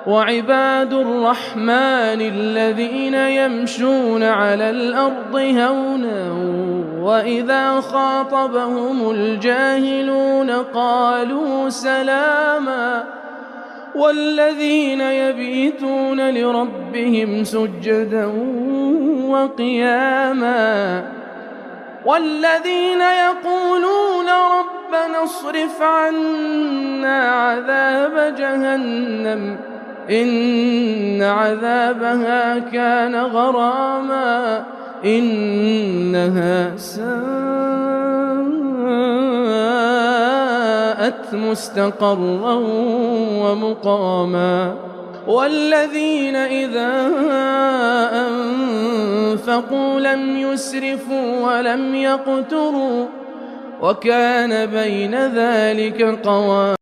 وعباد الرحمن الذين يمشون على الأرض هونا وإذا خاطبهم الجاهلون قالوا سلاما والذين يبيتون لربهم سجدا وقياما والذين يقولون ربنا اصرف عنا عذاب جهنم إن عذابها كان غراما إنها ساءت مستقرا ومقاما والذين إذا أنفقوا لم يسرفوا ولم يقتروا وكان بين ذلك قواما